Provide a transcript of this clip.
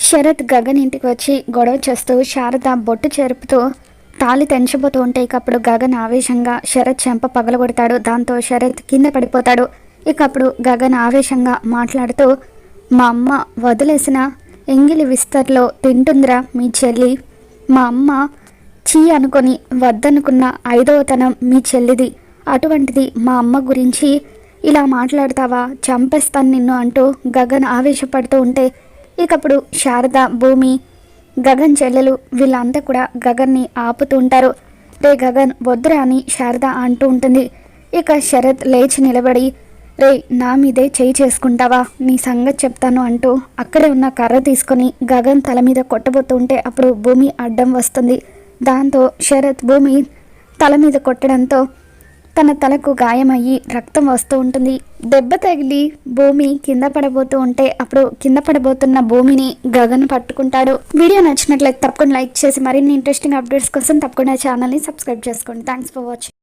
శరత్ గగన్ ఇంటికి వచ్చి గొడవ చేస్తూ శారద బొట్టు చెరుపుతూ తాళి తెంచబోతూ ఉంటే అప్పుడు గగన్ ఆవేశంగా శరత్ చెంప పగలగొడతాడు. దాంతో శరత్ కింద పడిపోతాడు. అప్పుడు గగన్ ఆవేశంగా మాట్లాడుతూ, మా అమ్మ వదిలేసిన ఎంగిలి విస్తర్లో తింటుందిరా మీ చెల్లి. మా అమ్మ చీ అనుకొని వద్దనుకున్న 5వ తనం మీ చెల్లిది. అటువంటిది మా అమ్మ గురించి ఇలా మాట్లాడతావా, చంపేస్తాను నిన్ను అంటూ గగన్ ఆవేశపడుతూ ఉంటే అప్పుడు శారద, భూమి, గగన్ చెల్లెలు వీళ్ళంతా కూడా గగన్ని ఆపుతూ ఉంటారు. రే గగన్ వద్దురా అని శారద అంటూ ఉంటుంది. శరత్ లేచి నిలబడి, రే నా మీదే చేయి చేసుకుంటావా, నీ సంగతి చెప్తాను అంటూ అక్కడే ఉన్న కర్ర తీసుకొని గగన్ తల మీద కొట్టబోతూ ఉంటే అప్పుడు భూమి అడ్డం వస్తుంది. దాంతో శరత్ భూమి తల మీద కొట్టడంతో తన తలకు గాయమయ్యి రక్తం వస్తూ ఉంటుంది. దెబ్బ తగిలి భూమి కింద పడబోతూ ఉంటే అప్పుడు కింద పడబోతున్న భూమిని గగన్ పట్టుకుంటాడు. వీడియో నచ్చినట్లయితే తప్పకుండా లైక్ చేసి మరిన్ని ఇంట్రెస్టింగ్ అప్డేట్స్ కోసం తప్పకుండా ఛానల్ని సబ్స్క్రైబ్ చేసుకోండి. Thanks for watching.